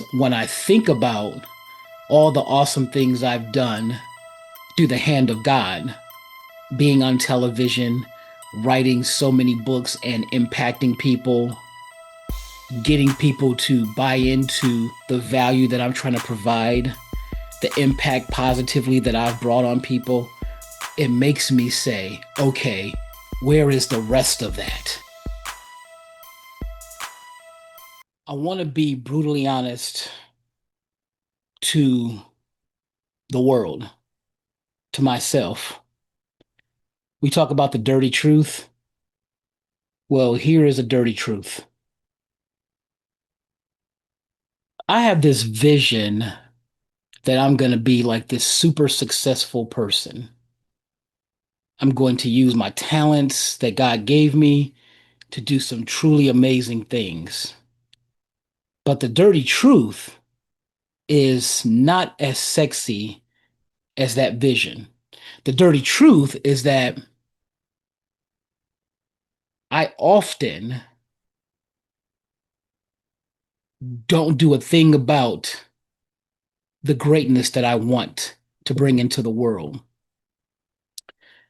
because when I think about all the awesome things I've done through the hand of God, being on television, writing so many books and impacting people, getting people to buy into the value that I'm trying to provide, the impact positively that I've brought on people, it makes me say, okay, where is the rest of that? I want to be brutally honest to the world, to myself. We talk about the dirty truth. Well, here is a dirty truth. I have this vision that I'm going to be like this super successful person. I'm going to use my talents that God gave me to do some truly amazing things. But the dirty truth is not as sexy as that vision. The dirty truth is that I often don't do a thing about the greatness that I want to bring into the world.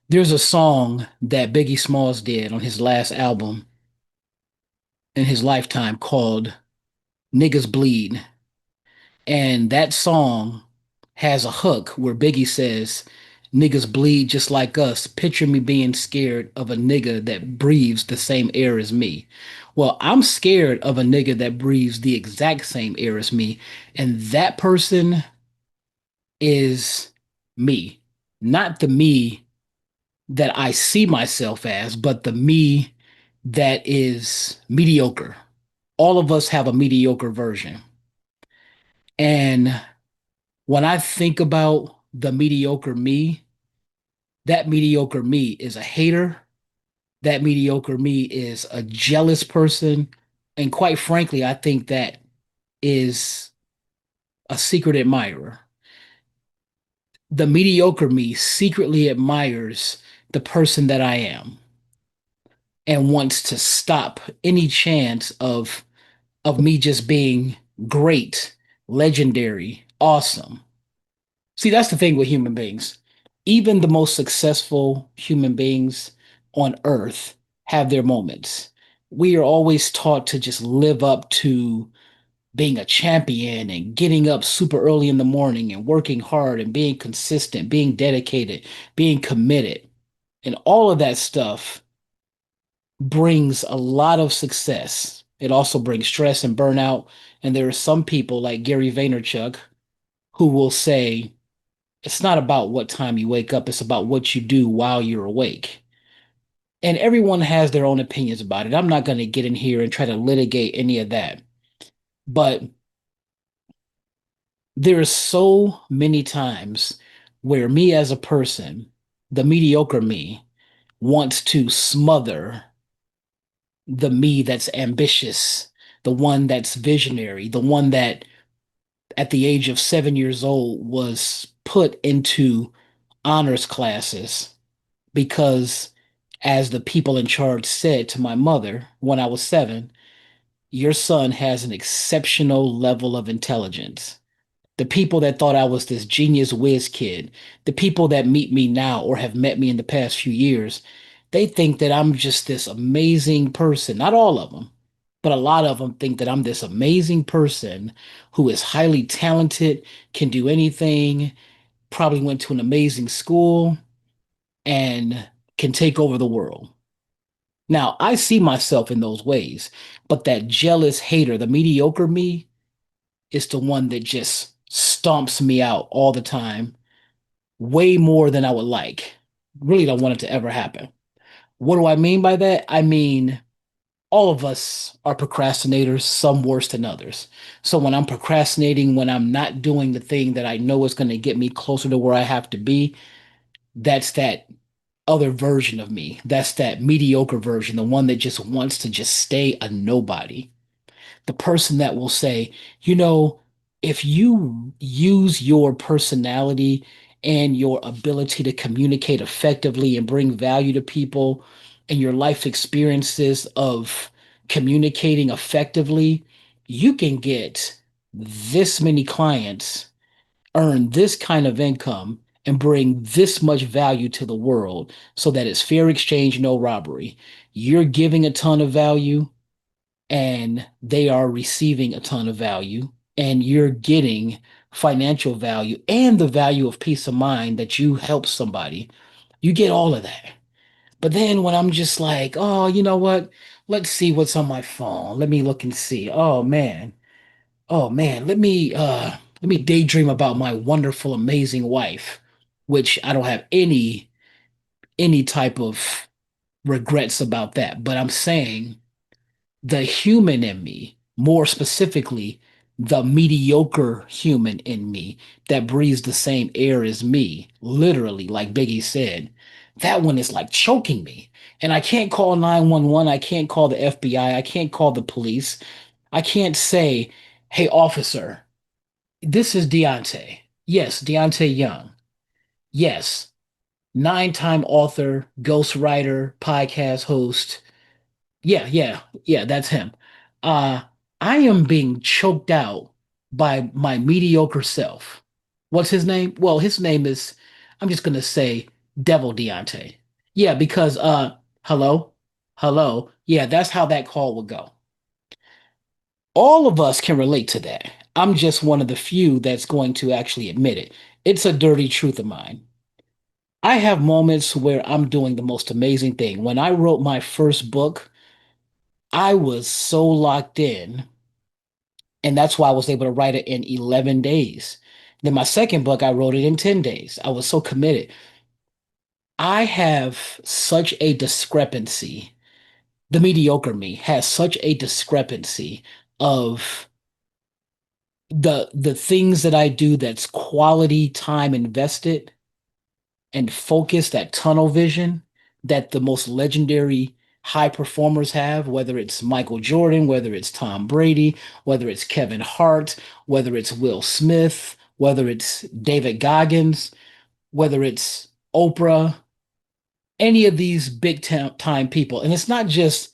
There's a song that Biggie Smalls did on his last album in his lifetime called Niggas Bleed. And that song has a hook where Biggie says, Niggas bleed just like us. Picture me being scared of a nigga that breathes the same air as me. Well, I'm scared of a nigga that breathes the exact same air as me. And that person is me. Not the me that I see myself as, but the me that is mediocre. All of us have a mediocre version. And when I think about the mediocre me, that mediocre me is a hater. That mediocre me is a jealous person. And quite frankly, I think that is a secret admirer. The mediocre me secretly admires the person that I am and wants to stop any chance of me just being great, legendary, awesome. See, that's the thing with human beings. Even the most successful human beings on earth have their moments. We are always taught to just live up to being a champion and getting up super early in the morning and working hard and being consistent, being dedicated, being committed. And all of that stuff brings a lot of success. It also brings stress and burnout. And there are some people like Gary Vaynerchuk who will say, it's not about what time you wake up, it's about what you do while you're awake. And everyone has their own opinions about it. I'm not going to get in here and try to litigate any of that. But there are so many times where me as a person, the mediocre me, wants to smother the me that's ambitious, the one that's visionary, the one that at the age of 7 years old was put into honors classes because, as the people in charge said to my mother when I was 7, your son has an exceptional level of intelligence. The people that thought I was this genius whiz kid, the people that meet me now or have met me in the past few years, they think that I'm just this amazing person. Not all of them, but a lot of them think that I'm this amazing person who is highly talented, can do anything, probably went to an amazing school, and can take over the world. Now, I see myself in those ways, but that jealous hater, the mediocre me, is the one that just stomps me out all the time, way more than I would like. Really don't want it to ever happen. What do I mean by that? I mean, all of us are procrastinators, some worse than others. So when I'm procrastinating, when I'm not doing the thing that I know is going to get me closer to where I have to be, that's that other version of me. That's that mediocre version, the one that just wants to just stay a nobody. The person that will say, you know, if you use your personality and your ability to communicate effectively and bring value to people and your life experiences of communicating effectively, you can get this many clients, earn this kind of income, and bring this much value to the world so that it's fair exchange, no robbery. You're giving a ton of value and they are receiving a ton of value, and you're getting financial value and the value of peace of mind that you help somebody. You get all of that. But then when I'm just like, oh, you know what? Let's see what's on my phone. Let me look and see. Oh man. Oh man, let me daydream about my wonderful, amazing wife, which I don't have any type of regrets about that. But I'm saying the human in me, more specifically, the mediocre human in me that breathes the same air as me, literally, like Biggie said, that one is like choking me. And I can't call 911. I can't call the FBI. I can't call the police. I can't say, hey, officer, this is Deante. Yes, Deante Young. Yes, nine-time author, ghostwriter, podcast host. Yeah, that's him. Uh, I am being choked out by my mediocre self. What's his name? Well, his name is, I'm just gonna say Devil Deante. Yeah, because hello, hello. Yeah, that's how that call would go. All of us can relate to that. I'm just one of the few that's going to actually admit it. It's a dirty truth of mine. I have moments where I'm doing the most amazing thing. When I wrote my first book, I was so locked in, and that's why I was able to write it in 11 days. Then my second book, I wrote it in 10 days. I was so committed. I have such a discrepancy. The mediocre me has such a discrepancy of the things that I do that's quality time invested and focus, that tunnel vision that the most legendary high performers have, whether it's Michael Jordan, whether it's Tom Brady, whether it's Kevin Hart, whether it's Will Smith, whether it's David Goggins, whether it's Oprah, any of these big time people. And it's not just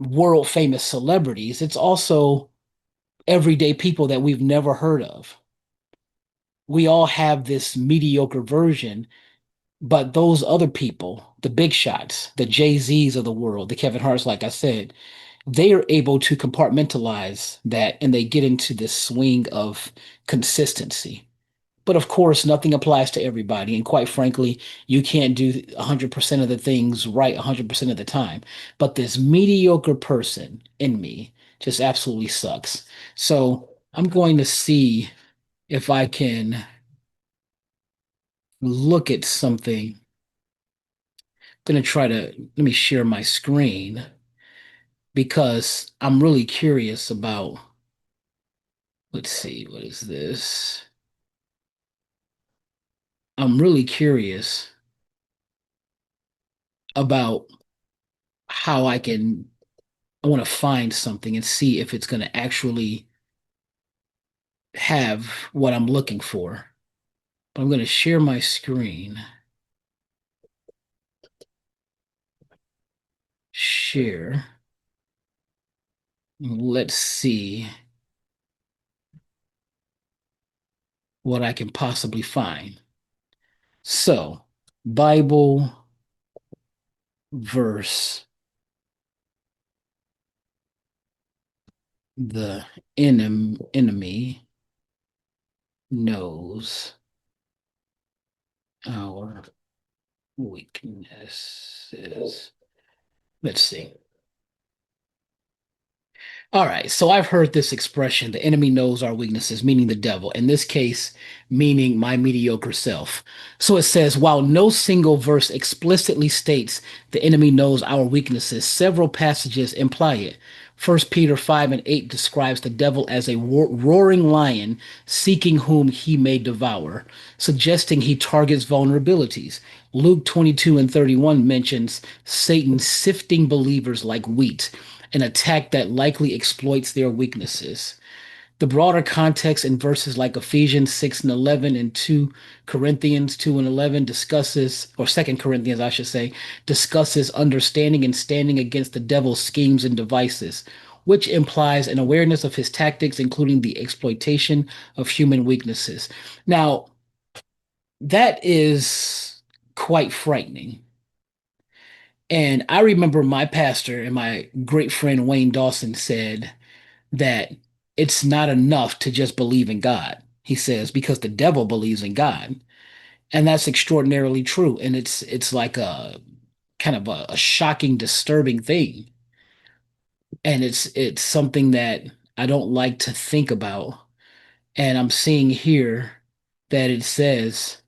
world famous celebrities, it's also everyday people that we've never heard of. We all have this mediocre version. But those other people, the big shots, the Jay-Z's of the world, the Kevin Hart's, like I said, they are able to compartmentalize that and they get into this swing of consistency. But of course, nothing applies to everybody. And quite frankly, you can't do 100% of the things right 100% of the time. But this mediocre person in me just absolutely sucks. So I'm going to see if I can look at something. Going to try to let me share my screen because I'm really curious about, let's see, what is this? I'm really curious about how I want to find something and see if it's going to actually have what I'm looking for. But I'm going to share my screen. Share. Let's see what I can possibly find. So, Bible verse, the enemy knows our weaknesses. Let's see. All right, so I've heard this expression, the enemy knows our weaknesses, meaning the devil. In this case, meaning my mediocre self. So it says, while no single verse explicitly states the enemy knows our weaknesses, several passages imply it. First Peter 5 and 8 describes the devil as a roaring lion seeking whom he may devour, suggesting he targets vulnerabilities. Luke 22 and 31 mentions Satan sifting believers like wheat, an attack that likely exploits their weaknesses. The broader context in verses like Ephesians 6 and 11 and 2 Corinthians 2 and 11 discusses, or 2 Corinthians, I should say, discusses understanding and standing against the devil's schemes and devices. which implies an awareness of his tactics, including the exploitation of human weaknesses. Now, that is quite frightening. And I remember my pastor and my great friend Wayne Dawson said that it's not enough to just believe in God. He says, because the devil believes in God. And that's extraordinarily true. And it's like a kind of a shocking, disturbing thing. And it's something that I don't like to think about. And I'm seeing here that it says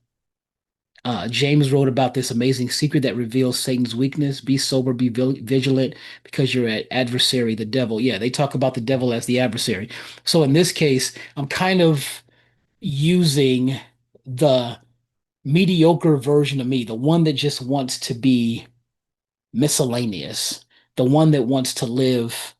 James wrote about this amazing secret that reveals Satan's weakness. Be sober, be vigilant, because your adversary, the devil. Yeah, they talk about the devil as the adversary. So in this case, I'm kind of using the mediocre version of me, the one that just wants to be miscellaneous, the one that wants to live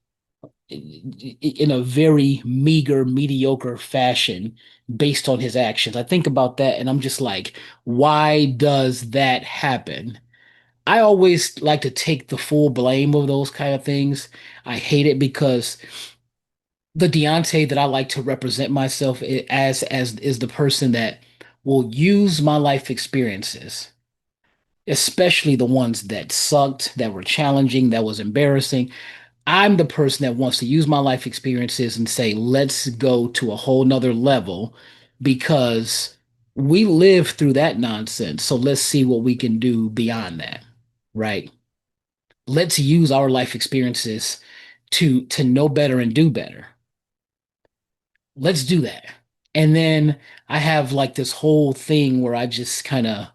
in a very meager, mediocre fashion based on his actions. I think about that and I'm just like, why does that happen? I always like to take the full blame of those kind of things. I hate it because the Deante that I like to represent myself as is the person that will use my life experiences, especially the ones that sucked, that were challenging, that was embarrassing. I'm the person that wants to use my life experiences and say, let's go to a whole nother level because we lived through that nonsense. So let's see what we can do beyond that, right? Let's use our life experiences to know better and do better. Let's do that. And then I have like this whole thing where I just kind of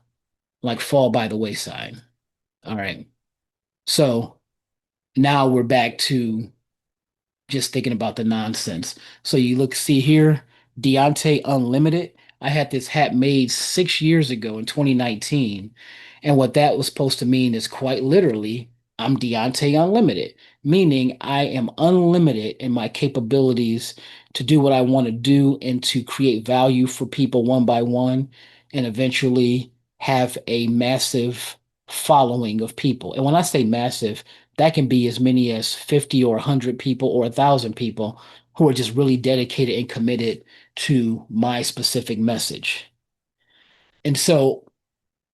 like fall by the wayside. All right. So now we're back to just thinking about the nonsense. So you look, see here, Deante Unlimited. I had this hat made 6 years ago in 2019. And what that was supposed to mean is quite literally, I'm Deante Unlimited, meaning I am unlimited in my capabilities to do what I want to do and to create value for people one by one and eventually have a massive following of people. And when I say massive, that can be as many as 50 or 100 people or 1,000 people who are just really dedicated and committed to my specific message. And so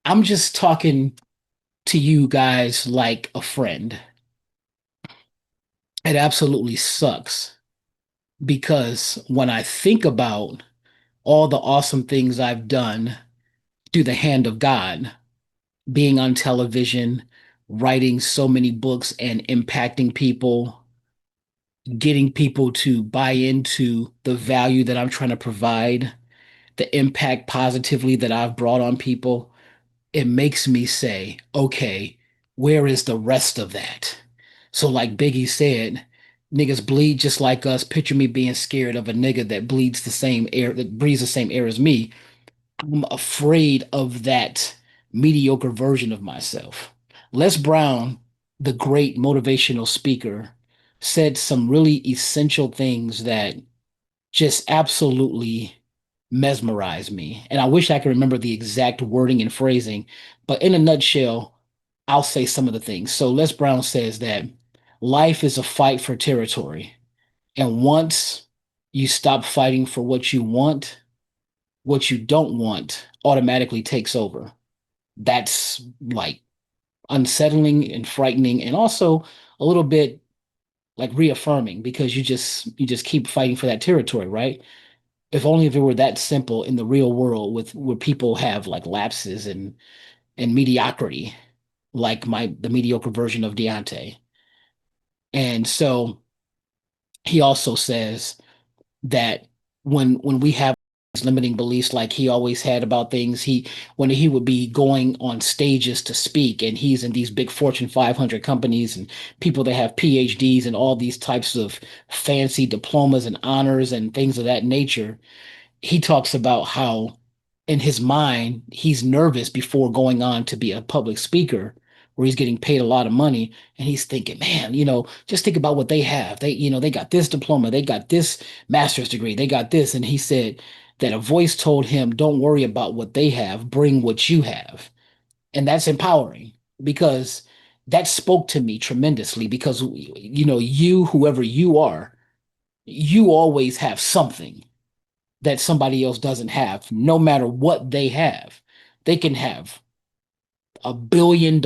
I'm just talking to you guys like a friend. It absolutely sucks because when I think about all the awesome things I've done through the hand of God, being on television, writing so many books and impacting people, getting people to buy into the value that I'm trying to provide, the impact positively that I've brought on people, it makes me say, okay, where is the rest of that? So, like Biggie said, niggas bleed just like us. Picture me being scared of a nigga that bleeds the same air, that breathes the same air as me. I'm afraid of that mediocre version of myself. Les Brown, the great motivational speaker, said some really essential things that just absolutely mesmerized me. And I wish I could remember the exact wording and phrasing, but in a nutshell, I'll say some of the things. So Les Brown says that life is a fight for territory. And once you stop fighting for what you don't want automatically takes over. That's like unsettling and frightening and also a little bit like reaffirming because you just keep fighting for that territory, right? If it were that simple in the real world with where people have like lapses and mediocrity, like the mediocre version of Deante. And so he also says that when we have these limiting beliefs like he always had about things, when he would be going on stages to speak and he's in these big Fortune 500 companies and people that have PhDs and all these types of fancy diplomas and honors and things of that nature, he talks about how in his mind he's nervous before going on to be a public speaker where he's getting paid a lot of money and he's thinking, man, just think about what they have. They got this diploma, they got this master's degree, they got this. And he said that a voice told him, don't worry about what they have, bring what you have. And that's empowering because that spoke to me tremendously because you, whoever you are, you always have something that somebody else doesn't have, no matter what they have. They can have $1 billion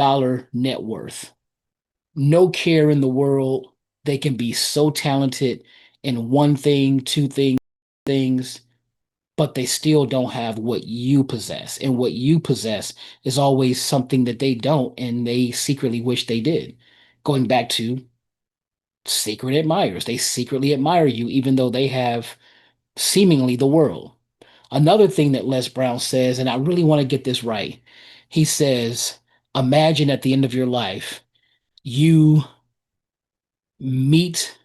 net worth, no care in the world. They can be so talented in one thing, two things, but they still don't have what you possess. And what you possess is always something that they don't, and they secretly wish they did. Going back to secret admirers, they secretly admire you, even though they have seemingly the world. Another thing that Les Brown says, and I really want to get this right, he says, imagine at the end of your life, you meet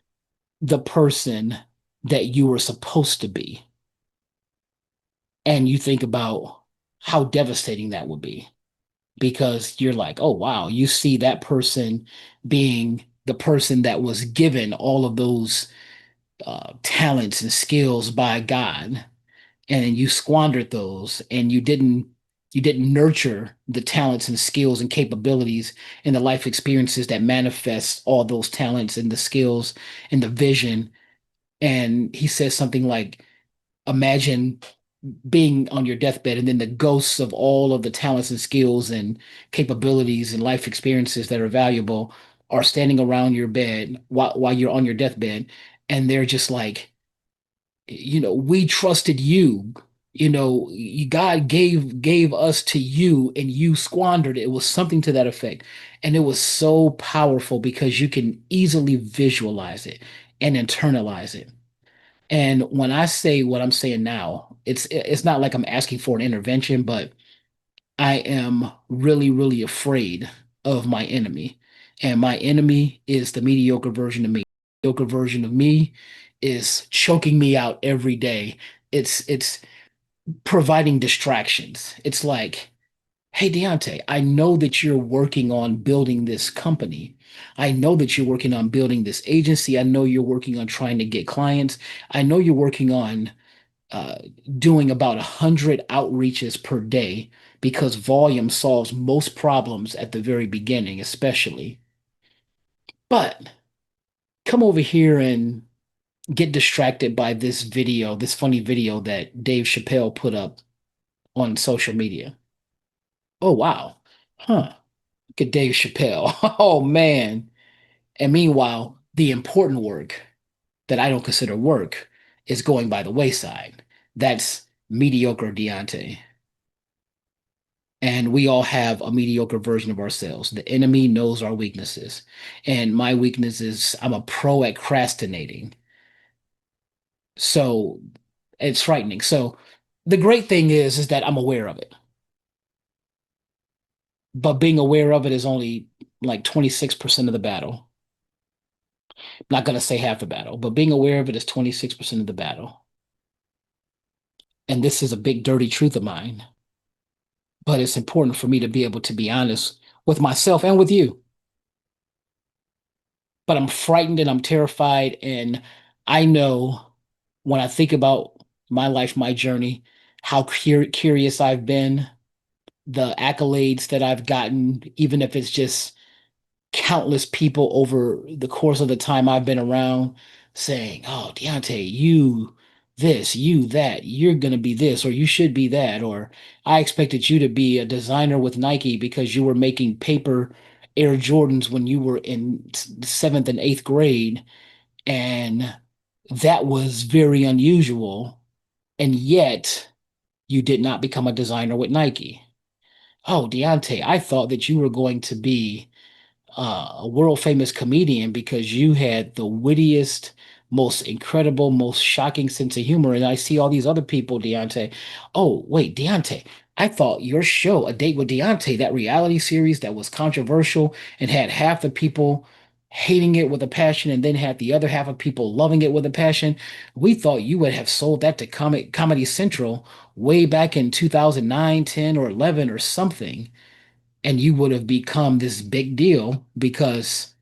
the person that you were supposed to be, and you think about how devastating that would be because you're like, oh, wow, you see that person being the person that was given all of those talents and skills by God, and you squandered those and you didn't nurture the talents and skills and capabilities and the life experiences that manifest all those talents and the skills and the vision. And he says something like, imagine being on your deathbed and then the ghosts of all of the talents and skills and capabilities and life experiences that are valuable are standing around your bed while you're on your deathbed, and they're just like, we trusted you. God gave us to you and you squandered it. It was something to that effect. And it was so powerful because you can easily visualize it and internalize it. And when I say what I'm saying now, it's not like I'm asking for an intervention, but I am really, really afraid of my enemy. And my enemy is the mediocre version of me. Mediocre version of me is choking me out every day. It's providing distractions. It's like, hey, Deante, I know that you're working on building this company. I know that you're working on building this agency. I know you're working on trying to get clients. I know you're working on uh, doing about 100 outreaches per day because volume solves most problems at the very beginning, especially. But come over here and get distracted by this video, this funny video that Dave Chappelle put up on social media. Oh, wow. Huh. Look at Dave Chappelle. Oh, man. And meanwhile, the important work that I don't consider work is going by the wayside. That's mediocre Deante. And we all have a mediocre version of ourselves. The enemy knows our weaknesses. And my weakness is I'm a pro at procrastinating. So it's frightening. So the great thing is that I'm aware of it. But being aware of it is only like 26% of the battle. I'm not going to say half the battle, but being aware of it is 26% of the battle. And this is a big, dirty truth of mine. But it's important for me to be able to be honest with myself and with you. But I'm frightened and I'm terrified. And I know when I think about my life, my journey, how curious I've been, the accolades that I've gotten, even if it's just countless people over the course of the time I've been around saying, oh, Deante, you this, you that, you're going to be this, or you should be that, or I expected you to be a designer with Nike because you were making paper Air Jordans when you were in seventh and eighth grade. And that was very unusual. And yet you did not become a designer with Nike. Oh, Deante, I thought that you were going to be a world famous comedian because you had the wittiest, most incredible, most shocking sense of humor. And I see all these other people, Deante. Oh, wait, Deante. I thought your show, A Date with Deante, that reality series that was controversial and had half the people hating it with a passion and then had the other half of people loving it with a passion. We thought you would have sold that to Comedy Central way back in 2009, 10, or 11 or something, and you would have become this big deal because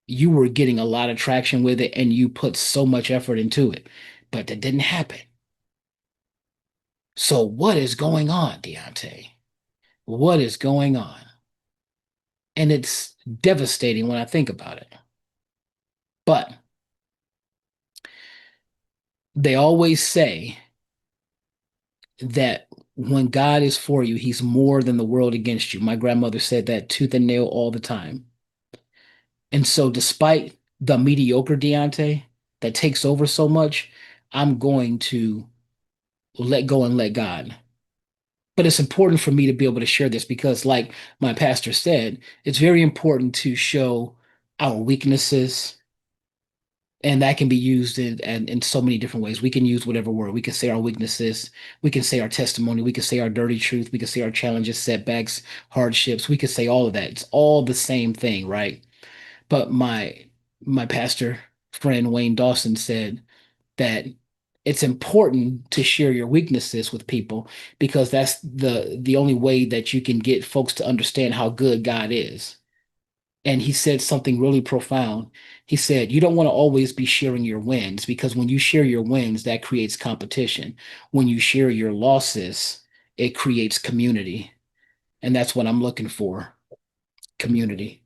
you were getting a lot of traction with it and you put so much effort into it. But that didn't happen. So what is going on, Deante? What is going on? And it's devastating when I think about it. But they always say that when God is for you, he's more than the world against you. My grandmother said that tooth and nail all the time. And so, despite the mediocre Deante that takes over so much, I'm going to let go and let God. But it's important for me to be able to share this because, like my pastor said, it's very important to show our weaknesses. And that can be used in so many different ways. We can use whatever word. We can say our weaknesses. We can say our testimony. We can say our dirty truth. We can say our challenges, setbacks, hardships. We can say all of that. It's all the same thing, right? But my pastor friend Wayne Dawson said that it's important to share your weaknesses with people because that's the only way that you can get folks to understand how good God is. And he said something really profound. He said, you don't want to always be sharing your wins because when you share your wins, that creates competition. When you share your losses, it creates community. And that's what I'm looking for, community.